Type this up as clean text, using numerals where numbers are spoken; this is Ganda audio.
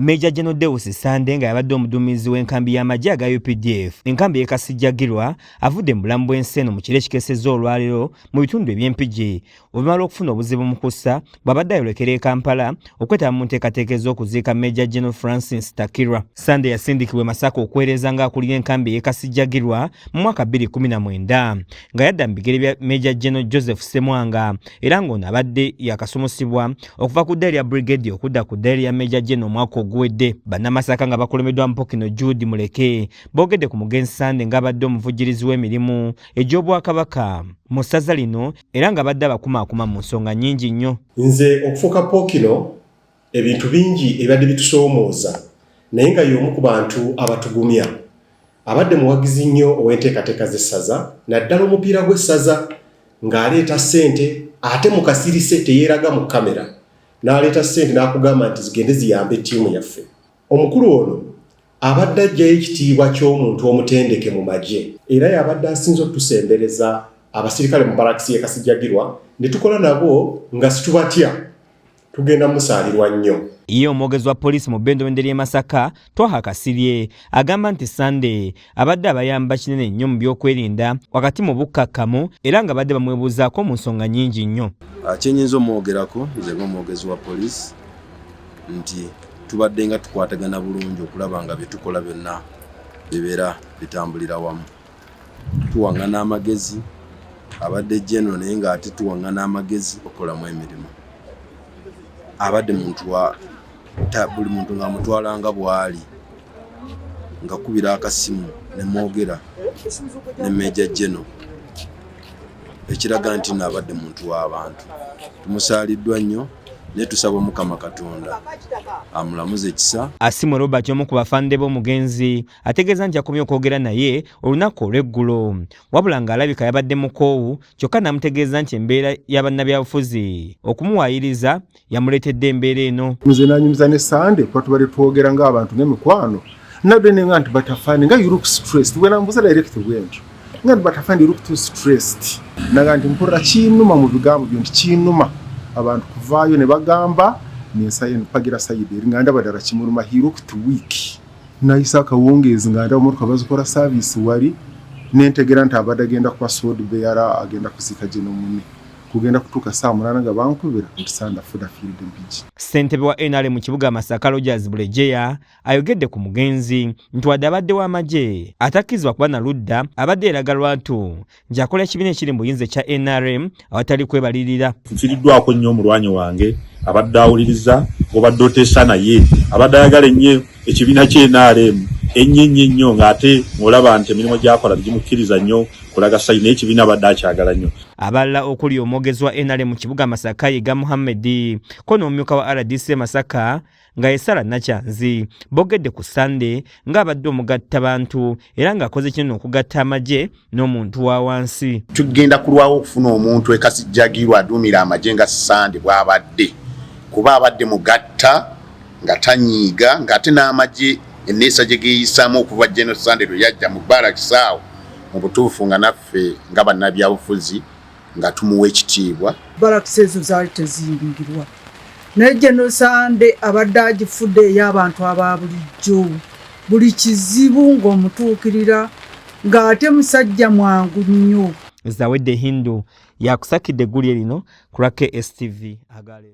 Major General Deus Sande nga yabadde omuduumizi w'enkambi y'amagye aga UPDF. Enkambi y'e Kasijjagirwa avudde mu bulamu bw'ensi mu kiro ekikesezza olwaleero mu bitundu eby'empigi olumala okufuna obuzibu mu kussa bw'abadde ayolekera e Kampala okwetaba mu nteekateeka ez'okuziika Major General Francis Takirwa. Sande yasindikibwa e Masaka okuweereza ng'akulira enkambi y'e Kasijjagirwa mu mwaka 2019 nga yadda mu bigere bya Major General Joseph Ssemwanga era ng'ono abadde yakasomusibwa okuva ku ddaali ya brigade okudda ku ddaali ya Major General omwaka ogwedde. Bannamasaka nga bakulemeddwa Mpokino Jude Muleke boogedde ku mugenzi Sande ng'abadde omuvujjirizi w'emirimu egy'obwakabaka mu ssaza lino era nga badde abakumaakuma mu nsonga nnyingi nnyo. Nze okufuuka Ppookino ebintu bingi ebadde bitusoomooza naye nga y'omu ku bantu abatugumya abadde muwagizi nnyo ow'enteekateeka z'essaza naddala omupiira gw'essaza ng'aleeta ssente ate mu kasirise teyeeraga mu kamera n'aleeta ssente n'akugamba nti zigende ziyambe ttiimu yaffe. Omukulu ono abadde aggyayo ekitiibwa ky'omuntu omutendeke mu magye era yabadde asinze okutusembereza abasirikale mu barakisi y'e Kasijjagirwa ne tukola nabo nga situbatya tugenda musaalirwa nnyo. Ye omwogezi wa poliisi mu bbendobende ly'e Masaka Twaha Kasirye agamba nti Sande abadde abayamba kinene nnyo mu by'okwerinda wakati mu bukkakkamu era nga badde bamwebuuzaako mu nsonga nnyingi nnyo. Kyenyinza omwogerako nze ng'omwogezi wa poliisi nti tubadde nga tukwatagana bulungi okulaba nga bye tukola byonna bibeera bitambulira wamu. Tuwaŋŋana amagezi abadde General naye ng'ate tuwaŋŋana amagezi okukolamu emirimu. Abadde buli muntu ng'amutwalanga bw'ali nga kubira akasimu ne mwogera ne Major General ekiraga nti n'abadde muntu w'abantu. Tumusaaliddwa nnyo naye tusaba Mukama Katonda amulamuze ekisa. Asimu Robert omu ku bafande b'omugenzi ategeeza nti akomye okwogera naye olunaku olw'eggulo wabula ng'alabika yabadde mukoowu kyokka n'amutegeeza nti embeera y'abannabyabufuzi okumuwaayiriza yamuleetedde embeera eno. Nze nanyumiza ne Sande kuba tubadde twogera ng'abantu n'emikwano nabbe ne nga nti batafani nga you look stressed when ambuza direct bwentyo nga nti batafani you look too stressed naga nti mpulira kinnuma mu bigambo byo nti kinnuma abantu kuvaayo ne bagamba nensaye mpagira sayidi eri nga ndaba ddala kimuluma he looked weak nayisa akawungeezi nga ndaba motoka bazikola service wali nentegera nti abadde agenda kuba sword bearer agenda kuziika General Mune kugenda kutuuka saa 8 nga bankubira nti Sande afuda field mpigi. Ssentebe wa NRM mu kibuga Masaka Rogers Bulejeya ayogedde ku mugenzi nti wadde abadde w'amagye atakkirizibwa kuba na ludda abadde eraga lwatu nti akola ekibiina ekiri mu buyinza ekya NRM awatali kwebalirira. Nfiriddwako nnyo omulwanyi wange abadde awuliriza obadde oteesa naye abadde ayagala ennyo ekibiina kye NRM ennyo ng'ate ng'olaba nti emirimu gy'akola gimukkiriza nnyo kulaga sayini ekibiina abadde akyagala nnyo. Abalala okuli omwogezi wa NRM mu kibuga Masaka Yiga Muhammad ko n'omumyuka wa RDC Masaka nga Yesala Nakyanzi boogedde ku Sande ng'abadde omugattabantu era ng'akoze kinene okugatta amagye n'omuntu wa wansi. Tugenda kulwawo okufuna omuntu e Kasijjagirwa aduumira amagye nga Sande bw'abadde kuba abadde mugatta nga tanyiiga ng'ate n'amagye enneeyisa gye geeyisaamu okuva General Sande lwe yajja mu barracks awo mu butuufu nga naffe nga bannabyabufuzi nga tumuwa ekitiibwa. Barracks ezo zaali teziyimbirwa naye General Sande abadde agifudde ey'abantu aba bulijjo buli kizibu ng'omutuukirira ng'ate musajja mwangu nnyo. Zawedde Hindu yakusakidde eggulire lino ku Lake STV Agale.